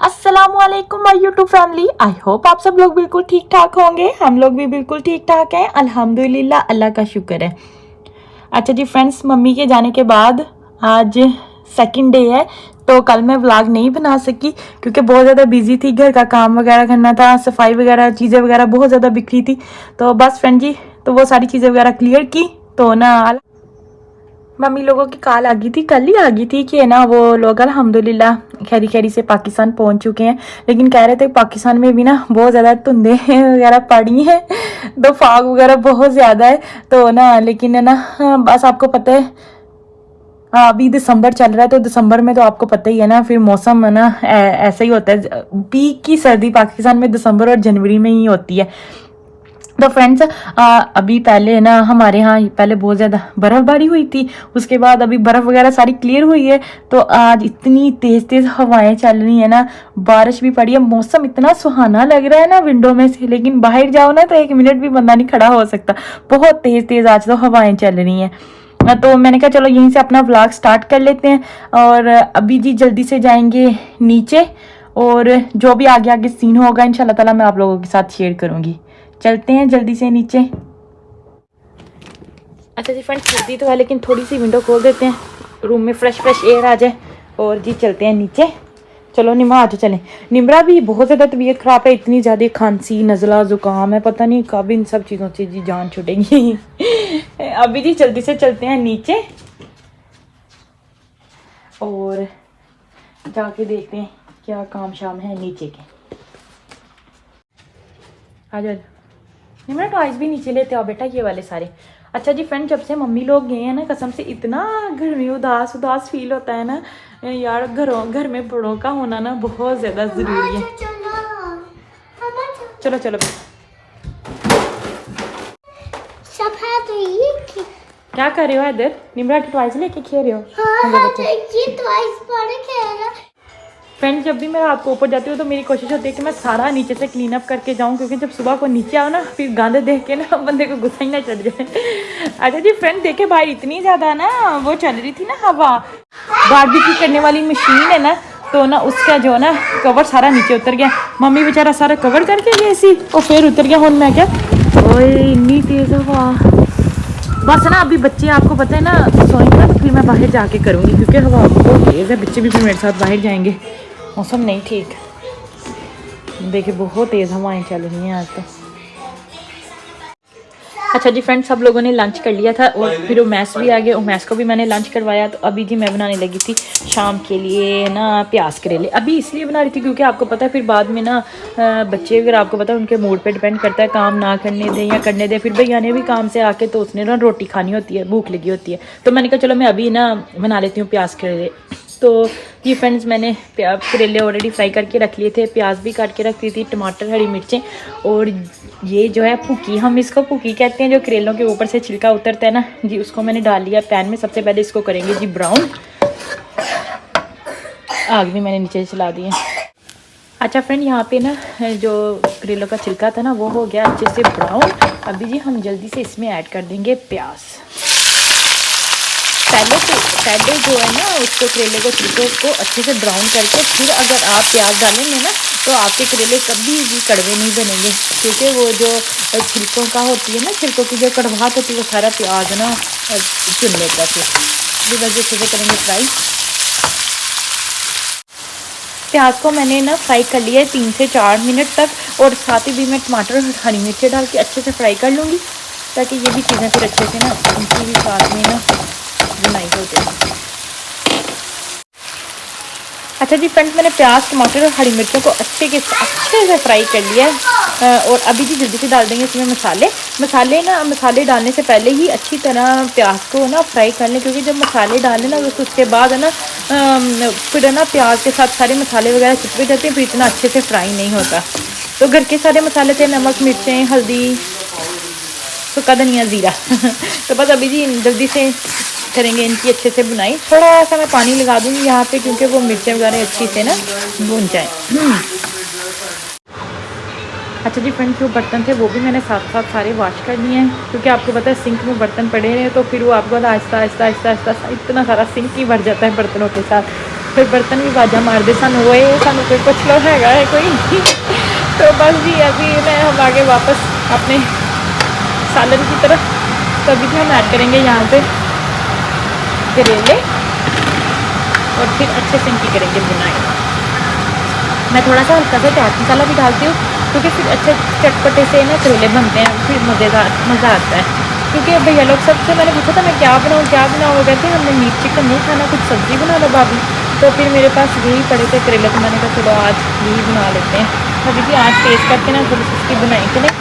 अस्सलामुअलैकुम my YouTube family. I hope आप सब लोग बिल्कुल ठीक ठाक होंगे। हम लोग भी बिल्कुल ठीक ठाक हैं, अल्हम्दुलिल्लाह, अल्लाह का शुक्र है। अच्छा जी फ्रेंड्स, मम्मी के जाने के बाद आज सेकंड डे है, तो कल मैं व्लॉग नहीं बना सकी क्योंकि बहुत ज़्यादा बिजी थी। घर का काम वगैरह करना था, सफाई वगैरह, चीज़ें वगैरह बहुत ज़्यादा बिखरी थी। तो बस फ्रेंड जी, तो वो सारी चीज़ें वगैरह क्लियर की तो ना मम्मी लोगों की कॉल आ गई थी, कल ही आ गई थी कि ना वो लोग अल्हम्दुलिल्लाह खैरी खैरी से पाकिस्तान पहुंच चुके हैं। लेकिन कह रहे थे पाकिस्तान में भी ना बहुत ज़्यादा धुंधे वगैरह पड़ी हैं, तो फाग वगैरह बहुत ज़्यादा है। तो ना लेकिन है ना, बस आपको पता है, अभी दिसंबर चल रहा है, तो दिसंबर में तो आपको पता ही है ना, फिर मौसम है ना ऐसा ही होता है। पीक की सर्दी पाकिस्तान में दिसंबर और जनवरी में ही होती है। तो फ्रेंड्स, अभी पहले ना हमारे यहाँ पहले बहुत ज़्यादा बर्फ़बारी हुई थी, उसके बाद अभी बर्फ़ वगैरह सारी क्लियर हुई है। तो आज इतनी तेज़ तेज़ हवाएं चल रही है ना, बारिश भी पड़ी है, मौसम इतना सुहाना लग रहा है ना विंडो में से। लेकिन बाहर जाओ ना तो एक मिनट भी बंदा नहीं खड़ा हो सकता, बहुत तेज़ तेज़ आज तो हवाएं चल रही हैं। तो मैंने कहा चलो यहीं से अपना व्लॉग स्टार्ट कर लेते हैं। और अभी जी जल्दी से जाएंगे नीचे, और जो भी आगे आगे सीन होगा इंशाल्लाह ताला मैं आप लोगों के साथ शेयर करूँगी। चलते हैं जल्दी से नीचे। अच्छा जी फ्रेंड्स, सर्दी तो है लेकिन थोड़ी सी विंडो खोल देते हैं, रूम में फ्रेश फ्रेश एयर आ जाए। और जी चलते हैं नीचे। चलो निमा आज चलें। निमरा भी बहुत ज़्यादा तबीयत ख़राब है, इतनी ज़्यादा खांसी नज़ला ज़ुकाम है, पता नहीं कब इन सब चीज़ों से जी जान छूटेगी। अभी जी जल्दी से चलते हैं नीचे और जाके देखते हैं क्या काम शाम है नीचे के। आ जाओ निमरा, टॉयज भी नीचे लेते आओ बेटा, ये वाले सारे। अच्छा जी फ्रेंड, जब से मम्मी लोग गए हैं ना, कसम से इतना घर में उदास उदास फील होता है ना यार। घर में बड़ों का होना ना बहुत ज़्यादा ज़रूरी है। चलो चलो सब है तो ये क्या कर रहे हो इधर? निमरा की टॉयज लेके खेल रहे हो? हाँ, ये टॉयज बड़े खेल। फ्रेंड, जब भी मैं रात को ऊपर जाती हूँ तो मेरी कोशिश होती है कि मैं सारा नीचे से क्लीन अप करके जाऊँ, क्योंकि जब सुबह को नीचे आओ ना फिर गंद देख के ना बंदे को गुस्सा ही ना चढ़ जाए। अच्छा जी फ्रेंड, देखे बाहर इतनी ज़्यादा ना वो चल रही थी ना हवा, बारबेक्यू करने वाली मशीन है ना, तो ना उसका जो ना कवर सारा नीचे उतर गया। मम्मी बेचारा सारा कवर करके गई सी और फिर उतर गया। मैं क्या, ओए इतनी तेज़ हवा। बस ना अभी बच्चे आपको पता है ना सोएंगे ना, तो फिर मैं बाहर जाके करूँगी क्योंकि हवा बहुत तेज़ है। बच्चे भी फिर मेरे साथ बाहर जाएंगे, मौसम नहीं ठीक। देखिए बहुत तेज़ हवाएं चल रही हैं आज तो। अच्छा जी फ्रेंड्स, सब लोगों ने लंच कर लिया था और फिर उमैस भी आ गए। उमैस को भी मैंने लंच करवाया। तो अभी जी मैं बनाने लगी थी शाम के लिए ना प्याज करेले। अभी इसलिए बना रही थी क्योंकि आपको पता है फिर बाद में ना बच्चे अगर आपको पता है उनके मूड पे डिपेंड करता है, काम ना करने दें या करने दें। फिर भैया ने भी काम से आके तो उसने ना रोटी खानी होती है, भूख लगी होती है। तो मैंने कहा चलो मैं अभी ना बना लेती हूँ प्याज करेले। तो ये फ्रेंड्स, मैंने करेले ऑलरेडी फ्राई करके रख लिए थे, प्याज भी काट के रख ली थी, टमाटर, हरी मिर्चें। और ये जो है पुकी, हम इसको पुकी कहते हैं, जो करेलों के ऊपर से छिलका उतरता है ना जी, उसको मैंने डाल लिया पैन में। सबसे पहले इसको करेंगे जी ब्राउन। आग भी मैंने नीचे चला दी है। अच्छा फ्रेंड, यहाँ पे ना जो करेलों का छिलका था ना वो हो गया अच्छे से ब्राउन। अभी जी हम जल्दी से इसमें ऐड कर देंगे प्याज। पहले जो है ना उसको करेले को छिलके को अच्छे से ब्राउन करके फिर अगर आप प्याज डालेंगे ना तो आपके करेले कभी भी कड़वे नहीं बनेंगे, क्योंकि वो जो छिलकों का होती है ना, छिलकों की जो कड़वाहट होती है वो सारा प्याज ना चुन लेता। फिर बस अच्छे से करेंगे फ्राई। प्याज को मैंने ना फ्राई कर लिया है 3 से 4 मिनट तक, और साथ ही भी मैं टमाटर और हरी मिर्ची डाल के अच्छे से फ्राई कर लूँगी, ताकि ये भी चीज़ें फिर अच्छे से ना उनकी भी साथ में ना बुनाई हो जाए। अच्छा जी फ्रेंड्स, मैंने प्याज, टमाटर और हरी मिर्चों को अच्छे से फ्राई कर लिया है। और अभी जी जल्दी से डाल देंगे इसमें मसाले डालने से पहले ही अच्छी तरह प्याज को ना फ्राई कर लें, क्योंकि जब मसाले डालें ना तो उसके बाद है ना फिर है ना प्याज के साथ सारे मसाले वगैरह चिपक जाते हैं, फिर इतना अच्छे से फ्राई नहीं होता। तो घर के सारे मसाले थे, नमक, मिर्चें, हल्दी, सूखा धनिया, ज़ीरा। तो बस अभी जी जल्दी से करेंगे इनकी अच्छे से बुनाई। थोड़ा सा मैं पानी लगा दूँगी यहाँ पे, क्योंकि वो मिर्चें वगैरह अच्छी से ना भून जाए। अच्छा जी फ्रेंड्स, जो बर्तन थे वो भी मैंने साथ साथ सारे वॉश कर लिए हैं, क्योंकि आपको पता है सिंक में बर्तन पड़े रहे तो फिर वो आपको आहिस्ता आहिस्ता आहिस्ता आहिस्ता इतना सारा सिंक ही भर जाता है बर्तनों के साथ। फिर बर्तन भी बाजा मारते सानू वो सानू कोई पुछ लो है कोई तो बस जी अभी मैं हम आगे वापस अपने सालन की तरफ। तो अभी भी हम ऐड करेंगे यहाँ पे करेले और फिर अच्छे से इनकी करेंगे बुनाई। मैं थोड़ा सा हल्का सा चाट मसाला भी डालती हूँ क्योंकि फिर अच्छे चटपटे से ना करेले बनते हैं, फिर मज़ा आता है। क्योंकि भैया लोग सबसे मैंने पूछा था मैं क्या बनाऊँ वो कहते हैं हमने मीट चिकन नहीं खाना, कुछ सब्ज़ी बना लो भाभी। तो फिर मेरे पास यही पड़े थे करेले, तो मैंने कहा चलो आज यही बना लेते हैं। अभी भी आज टेस्ट करके ना थोड़ी सी इसकी बुनाई के लिए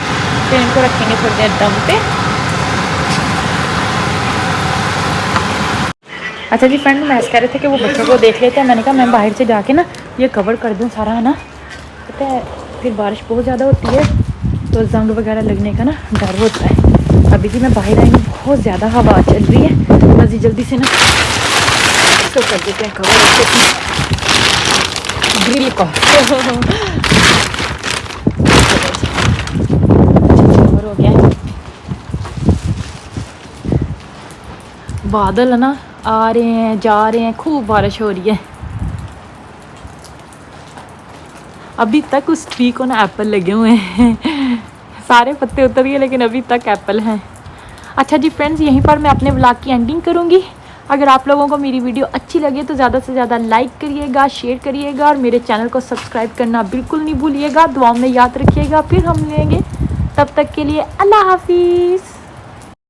फिर इनको रखेंगे थोड़ी देर दम पे। अच्छा जी फ्रेंड, मैं कह रहे थे कि वो बच्चों को देख लेते हैं। मैंने कहा मैं बाहर से जाके ना ये कवर कर दूँ सारा, है ना, पता है फिर बारिश बहुत ज़्यादा होती है तो जंग वगैरह लगने का ना डर होता है। अभी भी मैं बाहर आई हूँ, बहुत ज़्यादा हवा चल रही है, बस जल्दी से ना इसको कर देते हैं कवर अच्छे से ग्रिल को। कवर हो गया। बादल है ना आ रहे हैं जा रहे हैं, खूब बारिश हो रही है। अभी तक उस ट्री को ना एप्पल लगे हुए हैं सारे पत्ते उतर गए लेकिन अभी तक एप्पल हैं। अच्छा जी फ्रेंड्स, यहीं पर मैं अपने व्लॉग की एंडिंग करूँगी। अगर आप लोगों को मेरी वीडियो अच्छी लगे तो ज़्यादा से ज़्यादा लाइक करिएगा, शेयर करिएगा और मेरे चैनल को सब्सक्राइब करना बिल्कुल नहीं भूलिएगा। दुआओं में याद रखिएगा। फिर हम मिलेंगे, तब तक के लिए अल्लाह हाफिज़।